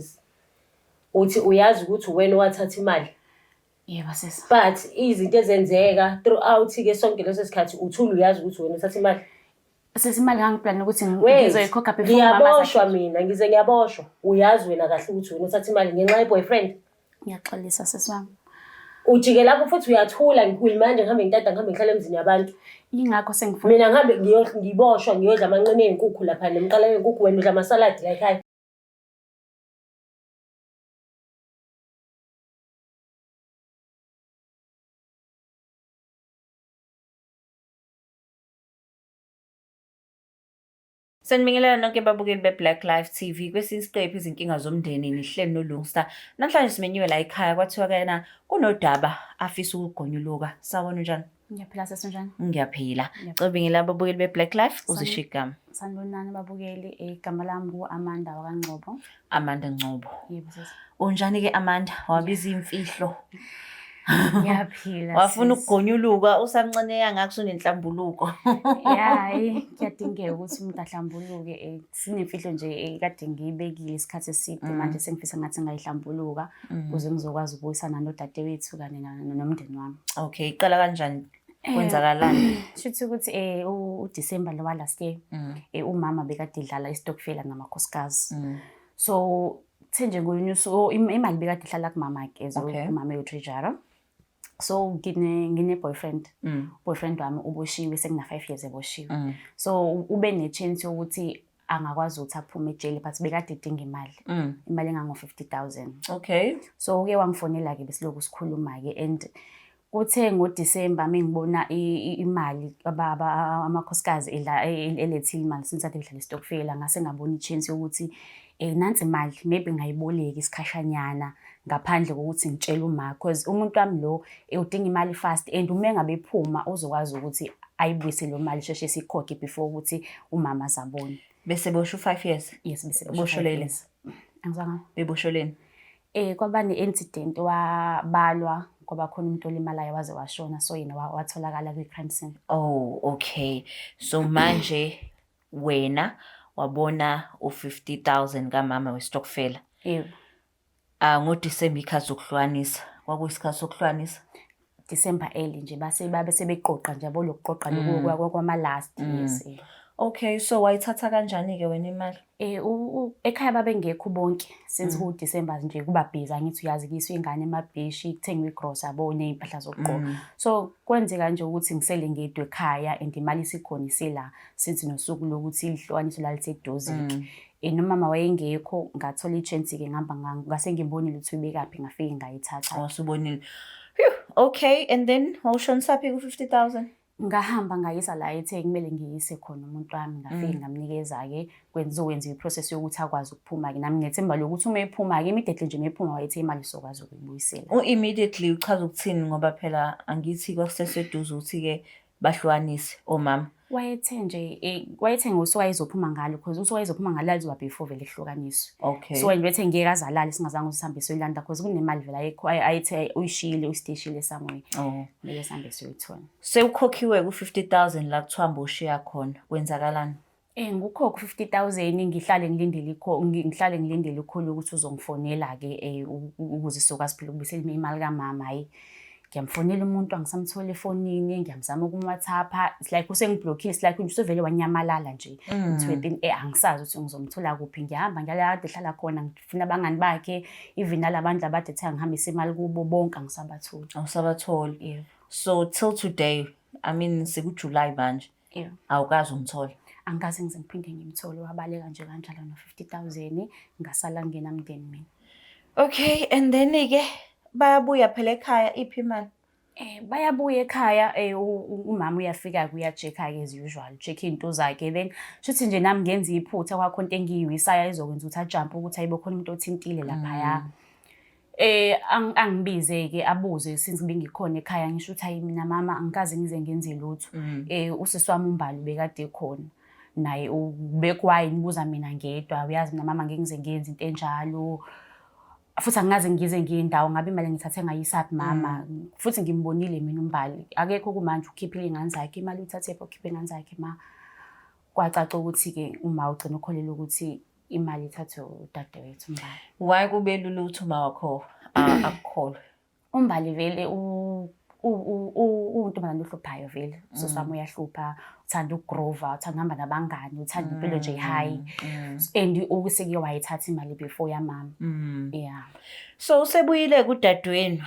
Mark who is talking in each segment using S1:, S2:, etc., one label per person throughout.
S1: sisi. Uthi uyazi ukuthi uwena owathatha imali.
S2: Yebo sisi.
S1: But izinto ezenzeka throughout-ke sonke leso sikhathi uthula uyazi ukuthi wena uthatha imali.
S2: Sisi imali ngangiplan ukuthi ngizoyikhokha before mama.
S1: Ngiyaboshwa mina, ngiyaboshwa. Uyazi wena kahle ukuthi wena uthatha imali ngenxa ye-boyfriend.
S2: Ngiyaxolisa sisi wami.
S1: Ujike lapho futhi uyathula ngikuyimanje ngihambe ngitata ngihambe ngihlala emzini yabantu.
S2: Ingakho sengifuna
S1: mina ngihambe ngiboshwa ngiyodla amanqine ezinkukhu lapha nemqala yenkukhu wena udla amasaladi la ekhaya.
S3: Sanibingelela nonke babukeli be-Black Life TV. Kwesinye isiqephu izinkinga zomndeni nihleli noLungstar. Namhlanje simenyiwe la ekhaya kwathiwa kena kunodaba afisa ukugonyuluka. Sawubona njani?
S2: Ngiyaphila sisi njani?
S3: Ngiyaphila. Ngicabangela ababukeli be-Black Life uzisho igama.
S2: Sanibonani babukeli, igama lami ngu-Amanda wakwaNgcobo.
S3: Amanda Ngcobo.
S2: Yebo sisi.
S3: Unjani-ke Amanda? Wabiza imfihlo.
S2: Ngiyaphila.
S3: Wafuna ukugonyuluka usamncane ngakho unenhlambuluko.
S2: Hayi, kuyadingeka ukuthi umuntu ahlambuluke. Sinemfihlo nje kade ngiyibekile isikhathi eside manje sengifisa ngathi ngayihlambuluka ukuze ngizokwazi ukubuyisana nodadewethu kanye nomndeni wami.
S3: Okay, iqala kanjani? Kwenzakalani?
S2: Shuthi ukuthi uDecember lo last year umama bekade idlala istokfela namakhosikazi. So nje ngoyunyuso imali bekade ihlala kumama ke umama uTreasurer. So ngine boyfriend. Boyfriend wami uboshiwe sekuna 5 years eboshiwe. So ube ne chance ukuthi angakwazi ukuthi aphume ejele but bekade edinga imali. Imali engango 50,000.
S3: Okay.
S2: So uke wangifonela ke besiloko sikhuluma ke and kuthe ngoDecember mengibona imali amakhosikazi elethile imali since ade bedlala istokfela ngase ngabona ichance ukuthi nansi imali maybe ngayiboleka isikhashanyana ngaphandle kokuthi ngitshele uma because umuntu wami lo udinga imali fast and uma ngabe ephuma uzokwazi ukuthi ayibuyise lo mali sheshe sikhokhe before ukuthi umama azabone.
S3: Bese bosho 5 years?
S2: Yes, bese
S3: bosholele.
S2: Angizanga.
S3: Bebosholeni?
S2: Kwaba ne-incident wabalwa ngoba khona umuntu olimalayo waze washona so yena watholakala kwi-crime scene.
S3: Oh, okay. So manje wena wabona u50,000 kamama westokfela.
S2: Yebo.
S3: NgoDecember ikhathi zokuhlukanisa. Kwakuyisikhathi sokuhlukanisa?
S2: December early nje babe sebeqoqa nje bolokuqoqa kwama last years.
S3: Okay, so wayithatha kanjani ke wena imali?
S2: Ekhaya babengekho bonke since ku-December nje kuba busy angithi uyazi kiswe ingane emabhishi kuthengwe igross abone impahla zokugqoka. So kwenzeka nje ukuthi ngisele ngedwe ekhaya and imali isikhona isela since nosuku lokuthi ihlukaniswe laliseduze. Nomama wayengekho ngathola ichance ke ngihamba ngase ngibonile ukuthi ubekaphi ngafike ngayithatha.
S3: Wasubonile. Okay, and then wawushonisa phi ku50,000?
S2: Ngahamba ngayisa la ethe kumele ngiyise khona umuntu wami ngafike ngamnikeza ke kwenziwe iprocess yokuthi akwazi ukuphuma ke nami ngethemba lokuthi uma ephuma ke immediately nje mephuma wayethe imali sokwazi ukuyibuyisela.
S3: Immediately uchaza ukuthini ngoba phela angithi kwakuseseduze ukuthi ke bahlukanise omama.
S2: Wayethe ngosuwayezophuma ngalo because usuwayezophuma ngalo alizoba before vele ihlukaniswe.
S3: Okay.
S2: So wena bethe ngeke azalala singazange usihambe soyilanda because kunemali vele ayithe uyishile uyisteshile somewhere. Ngeke sihambe soyithola.
S3: Sewukhokhiwe ku50,000 la kuthiwa mboshiya khona kwenzakalani?
S2: Ngukhokho 50,000 ngihlale ngilindele ukholo ukuthi uzongifonela ke ukuze sizokwazi phela ukubuyisela imali kamama. Hayi ngiyamfonela umuntu angisamthola efonini ngiyamzama ukumWhatsApp it's like usengiblockile it's like nje vele wanyamalala nje ngithi angisazi ukuthi ngizomthola kuphi ngihamba ngiyala ehlala khona ngifuna abangani bakhe even nalabantu abade ethe ngihambisa imali kubo bonke angisabatholi.
S3: Awusabatholi?
S2: Yeah.
S3: So till today I mean sekuJuly manje.
S2: Yeah.
S3: Awukazi umthola?
S2: Angikaze ngize ngiphinde ngimthole wabaleka nje kanjalo no50,000 ngasala ngena mndeni mina.
S3: Okay, and then ke bayabuya phela ekhaya iphi imali?
S2: Bayabuya ekhaya umama uyafika kuyachecka ke as usual check into zakhe then shuthi nje nami ngenza iphutha kwakho into engiyiwisayo izokwenza ukuthi ajump ukuthi ayibe khona umuntu othintile lapha angibize ke abuze since bengikhona ekhaya ngisho ukuthi hayi mina mama angikaze ngize ngenze lutho. Usisi wami umbali bekade khona naye ubekwayi nibuza mina ngedwa uyazi mina mama ngeke ngize ngenze into enjalo. Futhi angaze ngize ngiyindawo ngabe imali ngithathe ngayisaphi mama futhi ngimbonile mina umbali akekho kumanje ukhiphile ingane zakhe imali uthathe ukhiphe ingane zakhe kwacaca ukuthi ke uma ugcina ukholela ukuthi imali ithathwe udadewethu uMbali.
S3: Why kube lula ukuthi uma wakho akukholwe?
S2: uMbali vele untombazane ohluphayo vele. Sami uyahlupha, uthanda ukugrova, uthanda ukuhamba nabangani, uthanda impilo nje high. And ukuseke wayithatha imali before yamama. Yeah.
S3: So usebuyile kudadewenu.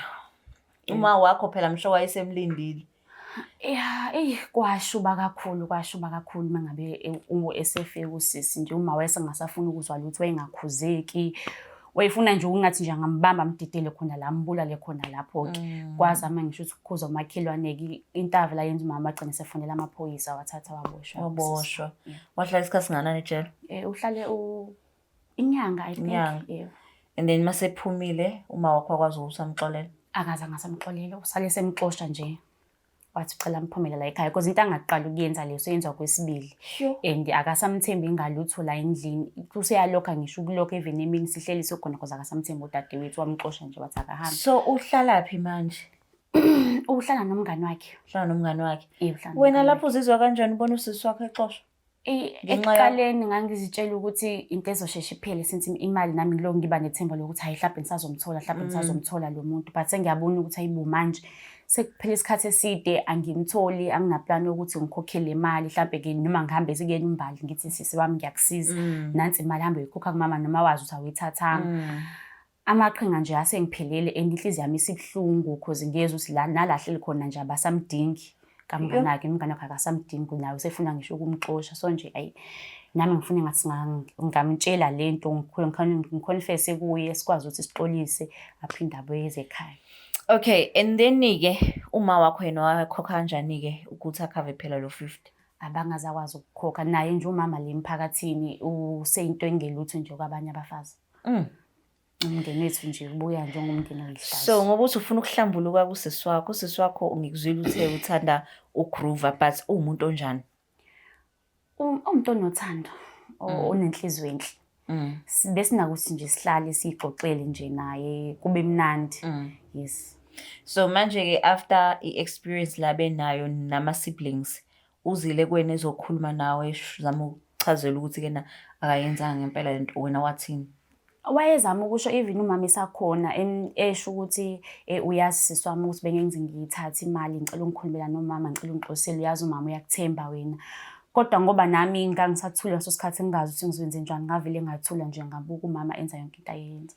S3: Uma wakho phela msho wayesemlindile.
S2: Yeah, kwashuba kakhulu mangabe esefike usisi nje uma wayesengasafuna ukuzwa lutho wayengakhuzeki. Wayefuna nje ungathi nje ngambamba amdidele khona la ambulale khona lapho ke. Kwazama ngisho ukuthi ukukhuza umakhelwane ke intava la yenza umama agcina sefonela amaphoyisa wathatha waboshwa.
S3: Wahlala isikhathi singanani ejele?
S2: Uhlale inyanga I think. Yeah.
S3: And then mase phumile uma wakho akwazi ukusamxolela.
S2: Akaza ngasamxolela usale semxosha nje. Wathi ucela amphumela la ekhaya because into angaqala ukuyenza leso yenziwa kwesibili. And akasamthembi ngalutho la endlini. Useyalokha ngisho ukulokho even emini sihleli sokhona because akasamthembi udadewethu wamxosha nje wathi akahamba.
S3: So uhlala phi manje?
S2: Uhlala nomngani wakhe.
S3: Uhlala nomngani wakhe.
S2: Uhlala.
S3: Wena lapho uzizwa kanjani ubona usisi wakho exoshwa?
S2: Ekuqaleni ngangizitshela ukuthi into ezosheshe iphele since imali nami ngiloko ngiba nethemba lokuthi hayi mhlawumbe nisazomthola lo muntu but sengiyabona ukuthi ayibo manje sekuphela isikhathi eside angimtholi anginaplan ukuthi ngikhokhele imali mhlawumbe ke noma ngihambe sikuyena uMbali ngithi sisi wami ngiyakusiza nansi imali hambe uyikhokha kumama noma wazi ukuthi awuyithathanga. Amaqhinga nje asengiphelele and inhliziyo yami isibhlungu because ngiyezwa ukuthi la nalahleli khona nje abasamdingi. Kamnganakhe umngane wakhe akasamdingi nawe usefuna ngisho ukumxosha so nje ayi nami ngifuna ngathi ngamtshela lento ngiconfess kuye sikwazi ukuthi sixolise aphinde abuye ekhaya.
S3: Okay, and then ke uma wakho yena wakhokha kanjani ke ukuthi akhave phela lo 50?
S2: Abangazakwazi ukukhokha naye nje umama le emphakathini useyinto engelutho nje kwabanye abafazi. Umndeni wethu nje ubuya njengomndeni oyihlazo.
S3: So ngoba uthi ufuna ukuhlambuluka kusisi wakho ngikuzwile uthe uthanda ugroove but umuntu onjani?
S2: Umuntu onothando onenhliziyo enhle. Besinakuthi nje sihlale sixoxele nje naye kube mnandi. Yes.
S3: So manje ke after i-experience labe nayo nama siblings uzile kwena ezokhuluma nawe zama ukuchazela ukuthi kena akayenzanga ngempela lento wena wathini?
S2: Wayezama ukusho even umama esakhona esho ukuthi uyasisi wami ukuthi bengenzi ngiyithatha imali ngicela ungikhulumela nomama ngicela ungixosele uyazi umama uyakuthemba wena. Kodwa ngoba nami ngangisathula ngaso sikhathi ngingazi ukuthi ngizowenza njani ngavele ngathula nje ngabuka umama enza yonke into ayenza.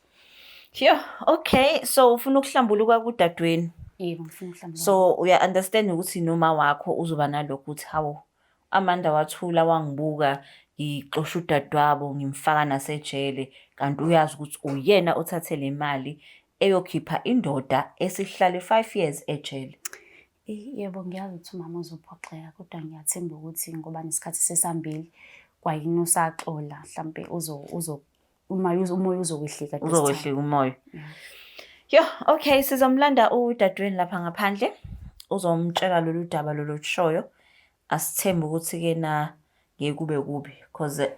S3: Okay, so ufuna ukuhlambuluka kudadweni.
S2: Yebo ngifuna ukuhlambuluka.
S3: So uya understand ukuthi noma wakho uzoba nalokho ukuthi hawo Amanda wathula wangibuka ngixosha udadewabo ngimfaka nasejele kanti uyazi ukuthi uyena othathe le mali eyokhipha indoda esihlale 5 years ejele.
S2: Yebo ngiyazi ukuthi umama uzophoxeka kodwa ngiyathemba ukuthi ngoba nesikhathi sesambili kwayini usaxola mhlambe umoya uzokwehlika
S3: umoya. Okay sizomlanda udadweni lapha ngaphandle uzomtshela lolu daba lolu lushoyo asithembe ukuthi ke na ngeke kube kubi because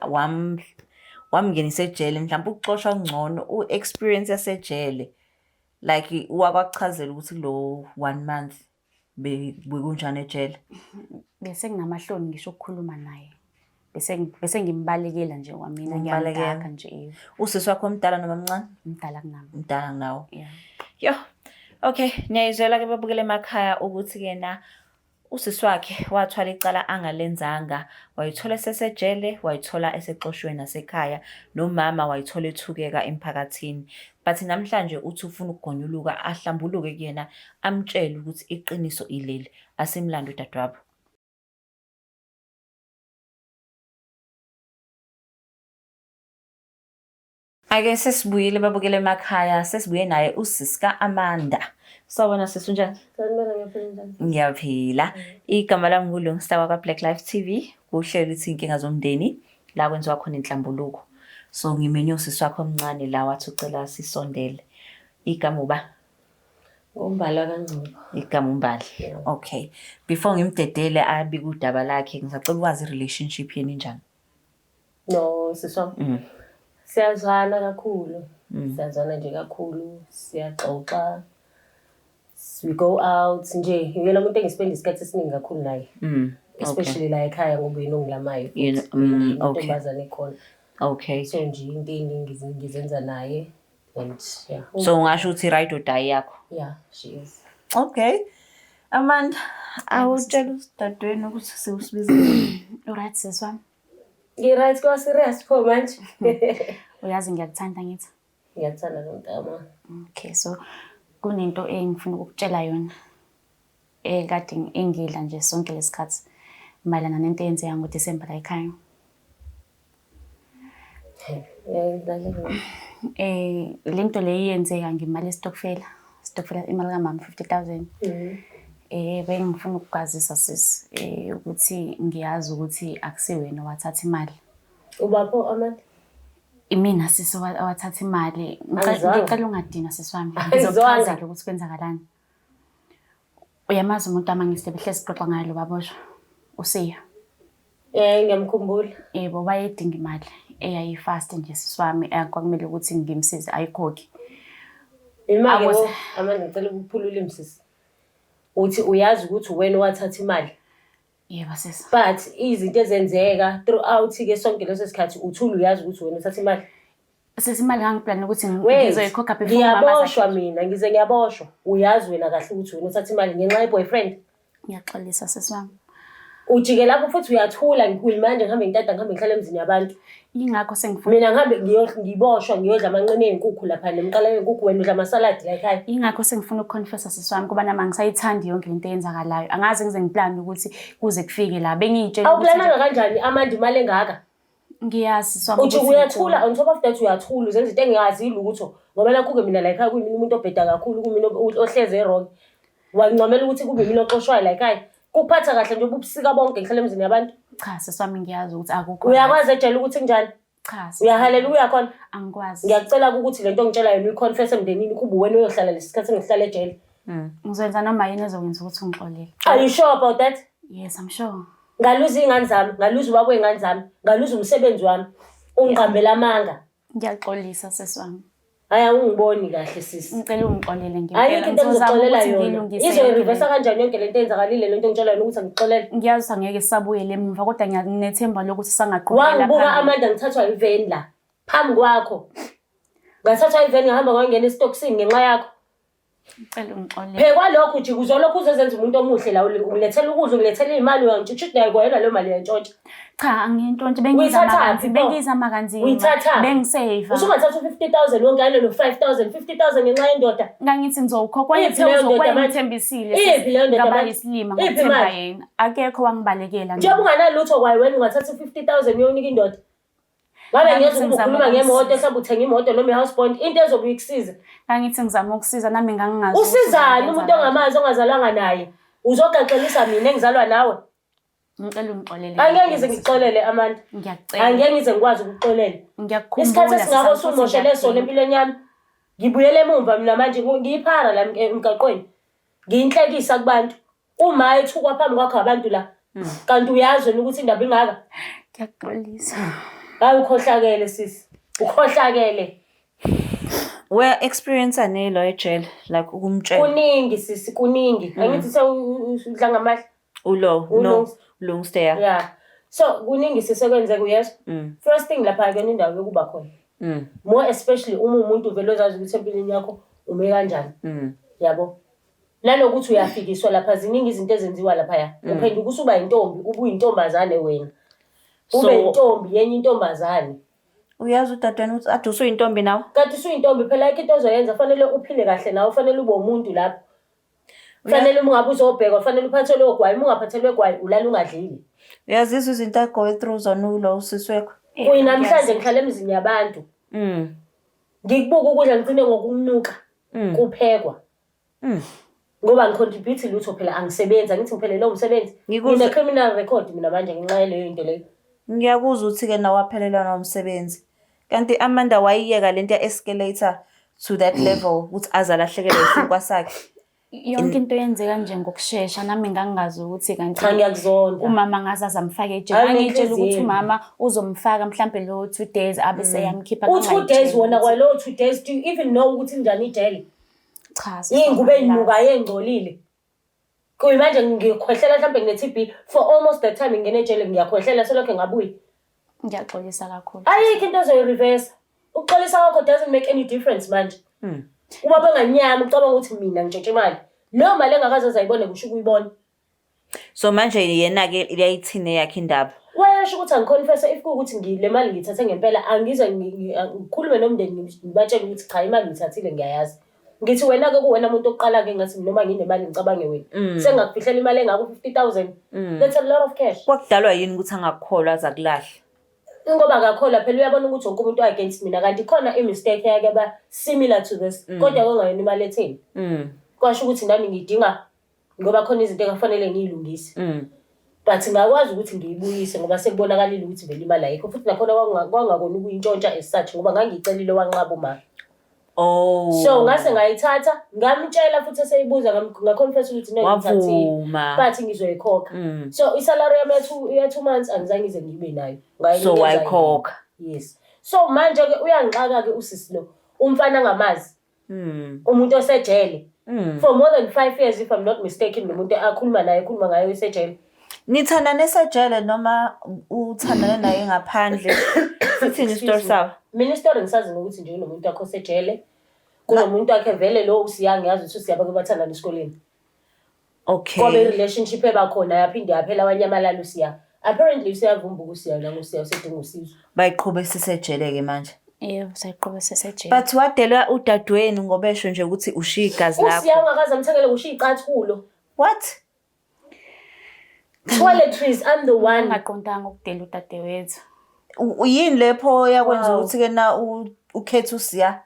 S3: wamngenisa ejele mhlawumbe ukuxoshwa ngcono experience yasejele like wakwachazela ukuthi lo 1 month bekunjani ejele.
S2: Bese nginamahloni ngisho ukukhuluma naye bese ngimbalekela nje kwamina ngiyabhaka nje.
S3: Usisi wakho omdala noma mncane?
S2: Mdala kunami.
S3: Mdala kunawo.
S2: Yeah.
S3: Okay niyayizwela ke babukele emakhaya ukuthi ke na usisi wakhe wathwala icala angalenzanga wayithola sesejele wayithola esexoshwe nasekhaya nomama wayithola ethukeka emphakathini but namhlanje uthi ufuna ukugonyuluka ahlambuluke kuyena amtshela ukuthi iqiniso ileli asimlando udadewabo. Ake sesibuyile babukele emakhaya sesibuye naye usisi kaAmanda. Sawubona sisi unjani? Ngiyaphila. Igama lami nguLungsta wakwa Black Life TV. Kuhlelo lithi inkinga zomndeni la kwenziwa khona inhlambuluko. So ngimenye usisi wakho omncane la wathi ucela sisondele. Igama uba?
S1: Umbala kaNgcobo.
S3: Igama uMbali. Okay. Before ngimdedele abike udaba lakhe ngisacela ukwazi relationship yeni njani?
S1: No sisi wami. Siyazwana kakhulu. Siyazwana nje kakhulu. Siyaxoxa. We go out nje yena umuntu engispend isikhathi esiningi kakhulu naye. Especially la ekhaya ngoba yena ongilamayo.
S3: Okay.
S1: Intombazane ekhona.
S3: Okay.
S1: So nje into ey'ningi ngizenza naye and yeah.
S3: So ungasho ukuthi ride or die yakho.
S1: Yeah, she is.
S3: Okay. Amanda, awutshela usidadweni ukuthi siwusibizile.
S2: Alright sis wami.
S1: Ngi-right kwa-serious pho manje.
S2: Uyazi ngiyakuthanda ngithi.
S1: Ngiyathanda nomntama.
S2: Okay, so kunento engifuna ukukutshela yona. Kade engidla nje sonke lesikhathi mayelana nento eyenzeka ngoDisemba la ekhaya. Lento le yenzeka ngemali yesitokfela imali kamama 50,000. Bengifuna ukukwazisa sis ukuthi ngiyazi ukuthi akusiwena wathatha imali.
S1: Ubapho Amanda?
S2: Imina sisi wathatha imali. Ngicela ungadina sisi wami.
S1: Ngizokwazi
S2: Ngizokuchazela ukuthi kwenzakalani. Uyamazi umuntu amangisile behlezi sixoxa ngayo baboshwa. Usiya.
S1: Ngiyamkhumbula.
S2: Yebo bayedinga imali eyayifast nje sisi wami akwakumele ukuthi ngimsize ayikhokhi.
S1: Imali Amanda ngicela ukuphulula imsisi. Uthi uyazi ukuthi wena wathatha imali.
S2: Yebo sisi.
S1: But izinto ezenzeka throughout ke sonke leso sikhathi uthula uyazi ukuthi wena uthatha imali.
S2: Sisi imali ngangiplan ukuthi ngizoyikhokha before mama.
S1: Ngiyaboshwa mina ngize ngiyaboshwa. Uyazi wena kahle ukuthi wena uthatha imali ngenxa ye-boyfriend.
S2: Ngiyaxolisa sisi wami.
S1: Ujike lapho futhi uyathula manje ngihambe ngitata ngihambe ngihlala emzini yabantu.
S2: Ingakho sengifuna
S1: Mina ngihambe ngiboshwa ngiyodla amanqine ezinkukhu lapha nemqala yezinkukhu wena udla amasalad la ekhaya.
S2: Ingakho sengifuna ukuconfessa sisi wami kuba nama ngisayithandi yonke lento eyenzakalayo. Angazi ngize ngiplan ukuthi kuze kufike la bengiyitshela
S1: ukuthi awuplananga kanjani Amanda imali engaka.
S2: Ngiyazi sisi wami
S1: ukuthi uyathula on top of that uyathula uzenza into engingazile ukuthi ngoba nakho ke mina la ekhaya kuyimina umuntu obheda kakhulu kumina ohleze errong. Wancomela ukuthi kube mina oxoshwayo la ekhaya. Kuphatha kahle nje ubusika bonke ngihlala emzini yabantu.
S2: Cha sisi wami ngiyazi ukuthi akukho.
S1: Uyakwazi ejele ukuthi kunjani?
S2: Cha.
S1: Uyahaleluya khona?
S2: Angikwazi.
S1: Ngiyacela ukuthi lento ngitshela yena uyiconfess emndenini kuba wena uyohlala lesikhathi engihlala ejele.
S2: Ngizoyenza noma yini ezokwenza ukuthi ungixolele.
S1: Are you sure about that?
S2: Yes, I'm sure.
S1: Ngaluza ingane zami, ngaluza ubaba wengane zami, ngaluza umsebenzi wami. Ungiqambela amanga.
S2: Ngiyaxolisa sisi wami.
S1: Hayi ungiboni kahle sisi.
S2: Ngicela ungixolele ngempela.
S1: Ayikho into engizoxolela yona. Izoyirivesa kanjani yonke lento eyenzakalile lento ngitshela yona ukuthi angixolele.
S2: Ngiyazi angeke sabuyele emuva kodwa ngiyanethemba lokuthi sangaqhubeka phambili.
S1: Wangibuka Amanda ngithathwa iveni la. Phambi kwakho. Ngathathwa iveni ngihamba ngangena esitokisini ngenxa yakho.
S2: Ngicela ungixolele.
S1: Phekwa lokho nje uzolokhu uzozenza umuntu omuhle la ulethela ukudla ulethela imali uyangitshitha nayo kwena leyo mali yantshontsha.
S2: Cha angiyintshontshe bengizama kanzima. Bengisave.
S1: Usungathatha 50,000 wonke yalo no 5,000 50,000 ngenxa yendoda.
S2: Ngangithi ngizokhokha yethe uzokwengithembisile ngaba isilima ngokuthemba yena. Akekho wangibalekela.
S1: Njengoba unganalutho kwaye wena ungathatha 50,000 uyonika indoda. Ngabe ngiyeza ukukhuluma ngemoto ehlaba uthenga imoto noma i-housebound into ezobe ikusiza.
S2: Ngangithi ngizama ukusiza nami ngangingazi.
S1: Usizani umuntu ongamazi ongazalwanga naye? Uzogaxelisa mina engizalwa nawe.
S2: Ngicela ungixolele.
S1: Angeke ngize ngixolele Amanda.
S2: Ngiyacela.
S1: Angeke ngize ngikwazi ukuxolela.
S2: Ngiyakukhumbula.
S1: Isikhathi singako usumoshele sona empilweni yami. Ngibuyele emumva mina manje ngiyiphara la emgaqweni. Ngiyinhlekisa kubantu. Uma ethukwa phambi kwakho abantu la. Kanti uyazi wena ukuthi indaba ingaka.
S2: Ngiyaxolisa.
S1: Hayi ukhohlakele sisi. Ukhohlakele.
S3: Where experience anelo ejele like ukumtshela.
S1: Kuningi sisi kuningi. Angithi sewudla ngamahla.
S3: Long stay.
S1: Yeah. So kuningi sisekwenzeka uyezwa. First thing lapha ke indawo yokuba khona. More especially uma umuntu vele ozazi ukuthi empilweni yakho ume kanjani. Yabo. Nanokuthi uyafikiswa lapha ziningi izinto ezenziwa lapha ya. Uphenduka usuba intombi, ubuyintombazane wena. Ube intombi yenye intombazane.
S3: Uyazi udadweni ukuthi ade usuyintombi nawe?
S1: Kanti usuyintombi phela into ozoyenza fanele uphile kahle nawe, fanele ube umuntu lapho. Fanele ungabe uzobheka, fanele uphathelwe ogwayi, ungaphathelwe ogwayi ulala ungadlile.
S3: Uyazizwa izinto I go through zona ulo usiswekho.
S1: Namhlanje ngihlala emzini yabantu. Ngikubuka ukudla ngicine ngokunuka. Kuphekwa. Ngoba ngicontribute lutho phela angisebenza, ngithi ngiphelele umsebenzi. Ngine criminal record mina manje ngenxa yaleyo into leyo.
S3: Ngiyakuzwa ukuthi ke nawe waphelelwa nomsebenzi. Kanti Amanda wayiyeka lento escalator to that level ukuthi azalahlekelwe isinkwa sakhe.
S2: Yonke into yenzeka nje ngokusheshsha nami ngangazi ukuthi kanti
S1: cha ngiyakuzonda.
S2: Umama ngazaza amfake ejele. Angitshela ukuthi umama uzomfaka mhlambe lo 2 days abese yamkhipha
S1: kangayi. 2 days wona kwalo 2 days do you even know ukuthi njani ijele?
S2: Cha.
S1: Ingube eyinuka yengcolile. Kuyimanje ngikhohlela mhlambe ngine TB for almost the time ngene ejele ngiyakhohlela selokho ngabuyi.
S2: Ngiyaxolisa kakhulu.
S1: Ayikho into ozoyi-reverse. Ukuxolisa kwakho doesn't make any difference manje. Uma benganyama ucabanga ukuthi mina ngitshontshe imali. Leyo mali engakaze azayibone kusho ukuyibona.
S3: So manje yena-ke iyayithine yakhe indaba.
S1: Wayasho ukuthi angiconfesse if kuwukuthi le mali ngithathe ngempela angize ngikhulume nomndeni ngibatshele ukuthi cha imali ngithathile ngiyayazi. Ngithi wena-ke kuwena umuntu oqala-ke ngathi noma nginemali ngicabange wena. Sengakufihlela imali engako 50,000. That's a lot of cash.
S3: Kwakudalwa yini ukuthi angakukholwa aze akulahle?
S1: Ngoba akakholwa phela uyabona ukuthi wonke umuntu against mina kanti khona i-mistake yake similar to this. Kodwa kwangayona imali etheni. Kwasho ukuthi nami ngidinga ngoba khona izinto engafanele ngiyilungise. But ngakwazi ukuthi ngiyibuyise ngoba sekubonakalile ukuthi vele imali ayikho futhi nakhona kwangakona ukuyintshontsha as such ngoba ngangiyicelile wanqaba uma. So ngase ngayithatha ngamtshela futhi eseyibuza ngaconfess ukuthi ngiyithathile but ngizoyikhokha. So isalary yami ya 2 months angizange ngize ngibe nayo.
S3: So wayikhokha.
S1: Yes. So manje ke uyangixaka ke usisi lo umfana ngamazi. Umuntu osejele. For more than 5 years if I'm not mistaken nomuntu akhuluma naye ekhuluma ngayo esejele.
S3: Nithandana esejele noma uthandana naye ngaphandle? Sithini isitori sawo?
S1: Mina isitori ngisazi ukuthi nje unomuntu wakho osejele. Kunomuntu wakhe vele lo usiyange yazi ukuthi siyaba kubathandana esikoleni.
S3: Okay.
S1: Ngoba i-relationship ebakhona yaphinde yaphela wanyamalala usiya. Apparently usiyavumba ukusiya la ngusiya usedinga usizo.
S3: Bayiqhubhe sisejele-ke manje.
S2: Yebo, sayiqhubhe sesejele.
S3: But wadelwa udadewenu ngoba esho nje ukuthi ushiya igazi lakho.
S1: Usiya ungakaze amthengele kushiya icathulo.
S3: What?
S1: Toiletries, I'm the one.
S2: Ngaqondanga ukudela udadewethu.
S3: Yini lepho yakwenza ukuthi-ke na ukhethe usiya?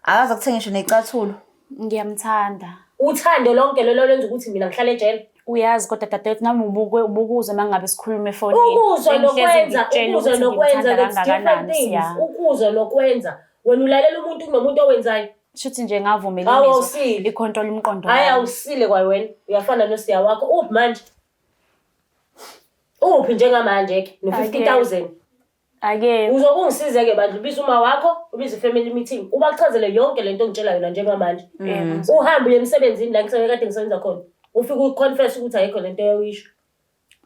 S3: Akaze akuthenga ngisho necathulo.
S2: Ngiyamthanda.
S1: Uthando lonke lelo lenza ukuthi mina ngihlale ejele.
S2: Uyazi kodwa dadewethu nami ubukuze mangabe sikhuluma efonini.
S1: Ukuzwa nokwenza that's different things. Ukuzwa nokwenza. Wena ulalela umuntu kunomuntu owenzayo.
S2: Shuthi nje ngavumela imizwa icontrol umqondo.
S1: Hayi awusile kwa wena. Uyafana nosiya wakho. Uphi manje? Uphi njengamanje ke no 50,000.
S2: Ake
S1: uzokungisize-ke bandla ubiza uma wakho ubiza i-family meeting ubachazele yonke lento ongitshela yona njengamanje. Uhambe uye emsebenzini la kade ngisebenza khona ufike uconfess ukuthi ayikho lento oyisho.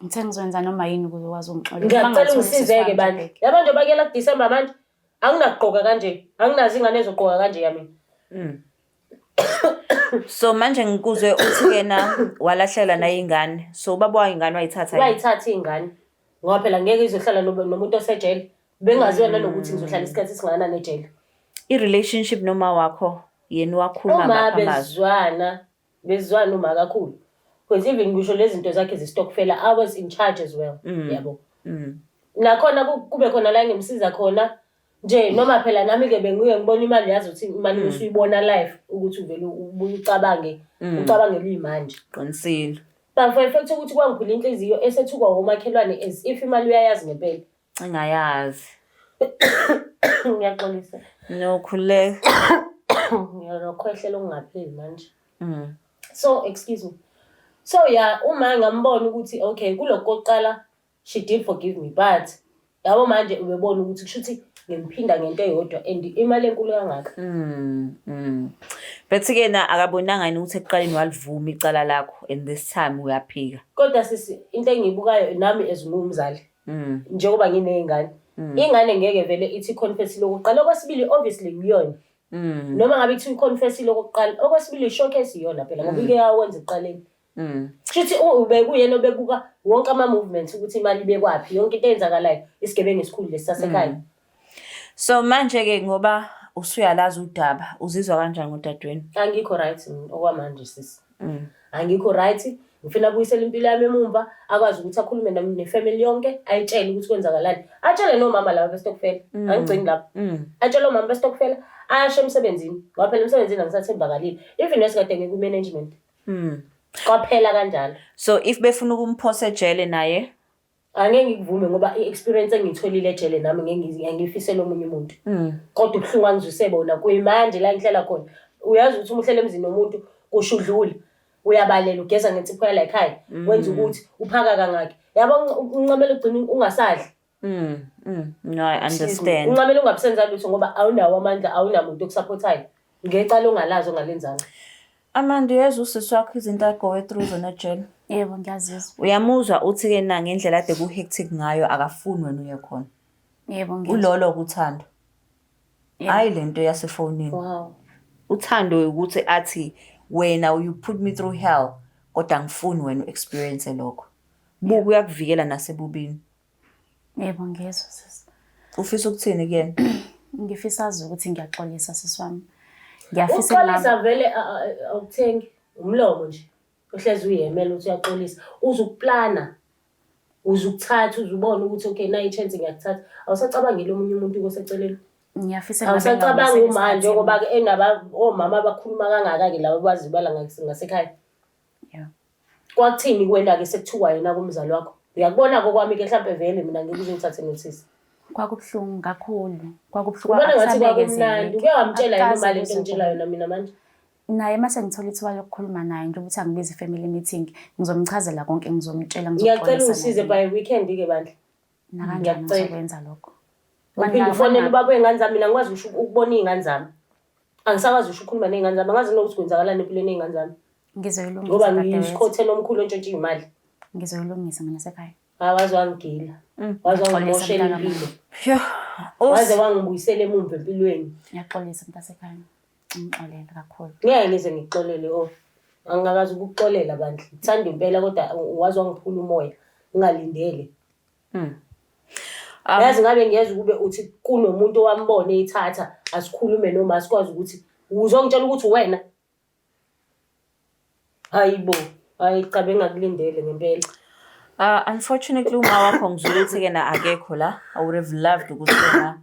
S2: Ngithe ngizowenza noma yini ukuze ukwazi ungixolela.
S1: Ngiyacela ungisizeke bandla. Yabantu bakela kuDecember manje anginagqoka kanje anginazi ingane ezogqoka kanje yami.
S3: So manje ngikuzwe uthi kena walahlela nayo ingane. So ubaba wayingane wayithatha yini?
S1: Wayithatha ingane. Ngoba phela ngeke izohlala nomuntu osejele. Bengaziwa nanokuthi ngizohlala isikhathi esingakanani ejele.
S3: I-relationship noma wakho yena wakhuluma ngapha amazwi.
S1: Bezwana uma kakhulu. Because even ngisho lezi zinto zakhe ze-stockfela I was in charge as well. Yabo. Nakhona kube khona la ngimsiza khona. Nje noma phela nami ke benguye ngibona imali yazi ukuthi imali usuyibona live ukuthi uvele ubuye ucabangele imanje.
S3: Qinisile.
S1: But for effect ukuthi kwangiphila inhliziyo esethukwa umakhelwane as if imali uyayazi ngempela.
S3: Engayazi.
S1: Ngiyaxolisa.
S3: Nokhuleka.
S1: Ngiyakhohlela okungapheli manje. So excuse me. So yeah, uma ngambona ukuthi okay kulokuqala she did forgive me but yabo manje ubebona ukuthi kushuthi ngemphinda ngento eyodwa and imali enkulu kangaka.
S3: But kena akabonanga yini ukuthi ekuqaleni walivuma icala lakho and this time uyaphika.
S1: Kodwa sisi into engiyibukayo nami as umzali. Njengoba nginezingane. Ingane ngeke vele ithi confess lokuqala okwesibili obviously ngiyona. Noma ngabe ithi confess lokuqala okwesibili showcase iyona phela ngoba ike yawenza eqaleni. Futhi ubekuyena obebuka wonke ama movements ukuthi imali bekwapi yonke into eyenzakalayo isigebengu esikhulu lesisasekhaya.
S3: So manje ke ngoba usuyalazi udaba uzizwa kanjani ngodadweni?
S1: Angikho right okwamanje sisi. Angikho right ngifuna ukuyisela impilo yami emumva akwazi ukuthi akhulume nefamily yonke ayitshele ukuthi kwenzakalani. Atshele nomama laba bestokfela angigcini lapho. Atshele umama bestokfela asho emsebenzini ngoba phela emsebenzini angisathembakalile even esikade ngeke ku-management. Kwaphela kanjalo.
S3: So if befuna ukumphosa ejele naye
S1: angeke ngikuvume ngoba i-experience engitholile ejele nami ngeke ngifisele omunye umuntu. Kodwa ubuhlungu usebona kuyimanje la ngihlala khona. Uyazi ukuthi umhlele emzini nomuntu kushudlula. Uyabalela ugeza ngensipho yala ekhaya. Wenza ukuthi uphaka kangaki. Yabo uncamela ugcina ungasadli.
S3: No, I understand.
S1: Uncamela ungabusenza lutho ngoba awunawo amandla awunamuntu okusupportayo. Ngecala ongalazo ngalenzanga.
S3: Amanda, uyazi usisi wakho izinto agowe through zona ejele?
S2: Yebo, ngiyazizwa.
S3: Uyamuzwa uthi-ke na ngendlela ade ku-hectic ngayo akafuni wena uye khona.
S2: Yebo, ngiyazizwa.
S3: Ulolo kuthando. Hayi lento yasefonini.
S1: Wow.
S3: Uthando ukuthi athi wena you put me through hell kodwa ngifuni wena u-experience lokho. Buku uyakuvikela nasebubini.
S2: Yebo, ngiyezwa sisi.
S3: Ufisa ukuthini kuyena?
S2: Ngifisa ukuthi ngiyaxolisa sisi wami. Ngiyafisa
S1: Uxolisa vele awuthengi umlomo nje. Uhlezi uyemela ukuthi uyaxolisa. Uzukuplana. Uzukuthatha uzubona ukuthi okay na i-chance ngiyakuthatha. Awusacabangile omunye umuntu koseceleni.
S2: Ngiyafisa
S1: awusacabanga umanje ngoba ke omama abakhuluma kangaka-ke laba bazibala ngasekhaya.
S2: Yeah.
S1: Kwakuthini kwena-ke sekuthiwa yena kumzali wakho? Uyakubona-ke kwami-ke mhlawumbe vele mina ngeke uzongithathe nothisi.
S2: Kwakubuhlungu kakhulu. Kwakubuhlungu.
S1: Ubona ngathi kwakumnandi. Uke wamtshela yini imali into engitshela yona mina manje?
S2: Naye mase ngithola ithuba lokukhuluma naye nje ukuthi angibize i-family meeting ngizomchazela konke ngizomtshela
S1: ngiyacela usize by weekend-ke bandla.
S2: Nakanjani ngizokwenza lokho.
S1: Uphinde ufonele ubaba wey'ngane zami mina ngikwazi ukubona iy'ngane zami. Angisakwazi ukukhuluma ney'ngane zami. Angazi nokuthi kwenzakalani empilweni yey'ngane zami.
S2: Ngizoyilungisa.
S1: Ngoba ngiyisikhothe omkhulu ontshontshe iy'mali.
S2: Ngizoyilungisa mina sekhaya.
S1: Waze wangigila. Waze wangimoshela impilo. Waze wangibuyisela emumva empilweni.
S2: Ngiyaxolisa mntasekhaya. Ngixolele kakhulu.
S1: Ngeke ngize ngixolele angakazi ukuxolela bandla. Ngithanda impela kodwa waze wangiphula umoya ngingalindele. Yazi ngabe ngiyeza ukube uthi kunomuntu owambona eyithatha asikhulume noma asikwazi ukuthi uzongitshela ukuthi wena. Hayibo, hayi cha bengakulindele ngempela.
S3: Unfortunately uma wakho ngizwe ukuthi-ke na akekho la. I would have loved ukuthi na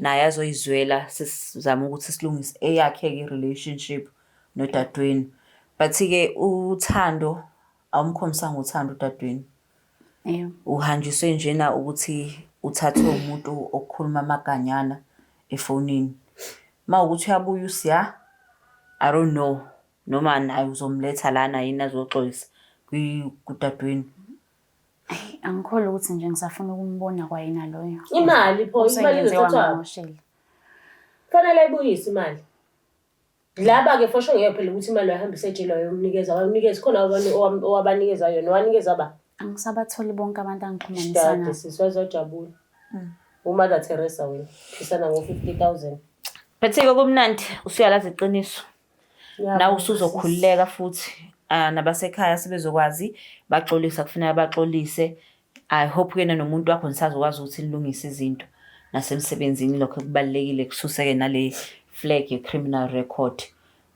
S3: naye azoyizwela sizama ukuthi silungise eyakhe-ke i-relationship nodadweni. But-ke uthando awumkhombisanga uthando udadweni. Uhanjiswe njena ukuthi uthathwe umuntu okukhuluma amaganyana efonini. Mawukuthi uyabuya usiya, I don't know, noma naye uzomletha lana yini azoxolisa kudadweni.
S2: Angikholwa ukuthi nje ngisafuna ukumbona kwayena loyo.
S1: Imali pho, imali izothathwa. Kufanele ayibuyise imali. Laba-ke for sure ngeke phela ukuthi imali wayihambisa ejele wayomnikeza, wayomnikeza khona owabanikeza yona, wanikeza ba?
S2: Angisabatholi bonke abantu angixhumanisana.
S1: Dade siswazojabula. Umother Teresa wena, phisana ngo-50,000.
S3: But-ke kumnandi usuyalazi iqiniso. Nawe usuzokhululeka futhi nabasekhaya sebezokwazi baxolisa kufanele baxolise. I hope kena nomuntu wakho nisazokwazi ukuthi nilungise izinto nasemsebenzini lokho kubalekile kususeke nale flag ye-criminal record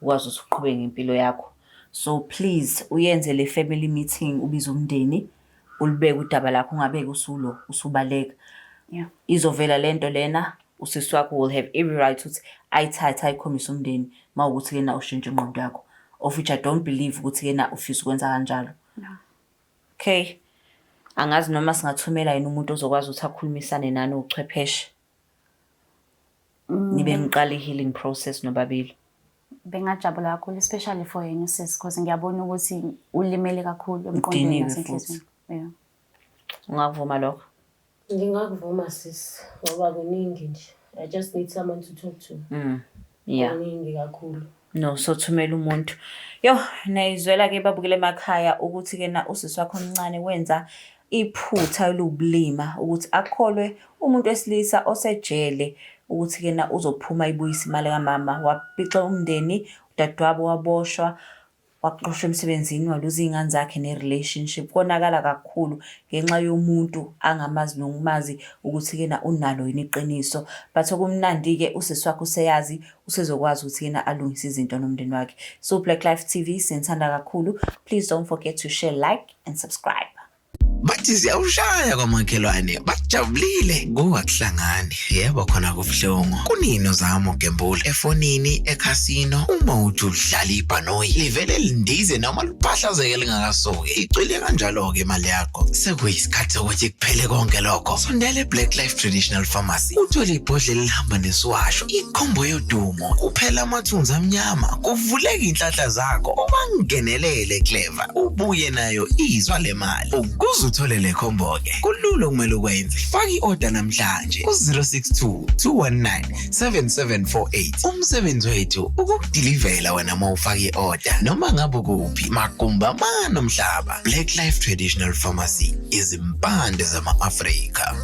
S3: ukwazi ukuthi uqhubeke ngempilo yakho. So please uyenze le family meeting ubize umndeni ulibeke udaba lakho ungabeki usubaleka.
S2: Yeah.
S3: Izovela lento lena usisi wakho will have every right ukuthi ayithathe ayikhombise umndeni mawukuthi kena ushintshe ingqondo yakho. Of which I don't believe ukuthi kena ufisa ukwenza kanjalo.
S2: No.
S3: Okay. Angazi noma singathumela yini umuntu ozokwazi ukuthi akhulumisane nani uchwepheshe. Nibe niqala i-healing process nobabili.
S2: Bengajabula kakhulu especially for yena sis because ngiyabona ukuthi ulimele kakhulu emqondweni nasenhlizweni. Yeah.
S3: Ungavuma lokho?
S1: Ngingakuvuma sis ngoba kuningi nje. I just need someone to talk to.
S3: Yeah.
S1: Kuningi kakhulu.
S3: No, so thumela umuntu. Yo, nayizwela-ke babukele emakhaya ukuthi-ke na usisi wakho omncane wenza iphutha lobulima ukuthi akholwe umuntu wesilisa osejele ukuthi-ke na uzophuma ibuyisa imali kamama. Wapixa umndeni, udadewabo waboshwa, waxoshwa emsebenzini, waluza iy'ngane zakhe ne-relationship. Konakala kakhulu ngenxa yomuntu angamazi nokumazi ukuthi-ke na unalo yini iqiniso. But okumnandi-ke usisi wakho useyazi usezokwazi ukuthi-ke na alungise izinto nomndeni wakhe. So Black Life TV sinithanda kakhulu. Please don't forget to share, like and subscribe.
S4: Bathi siyawushaya kwamakhelwane bajabulile kungakuhlangani yebo khona kubuhlungu kunini ozama ugembula efonini ekhasino uma uthi udlala ibhanoyi livele lindize noma liphahlazeke lingakasoki icwile kanjalo ke imali yakho sekuyisikhathi sokuthi kuphele konke lokho sondela Black Life Traditional Pharmacy uthola ibhodlela elihamba nesiwasho ikhombo yodumo kuphela amathunzi amnyama kuvuleka inhlahla zakho uma ngenelele Clever ubuye nayo izwa lemali ukuze uthole le combo ke kulula kumele ukwenze. Faka i-order namhlanje ku 062 219 7748. Umsebenzi wethu ukukudilivela wena mawufaka i-order noma ngabe kuphi magumba manomhlaba. Black Life Traditional Pharmacy, izimpande zama-Afrika.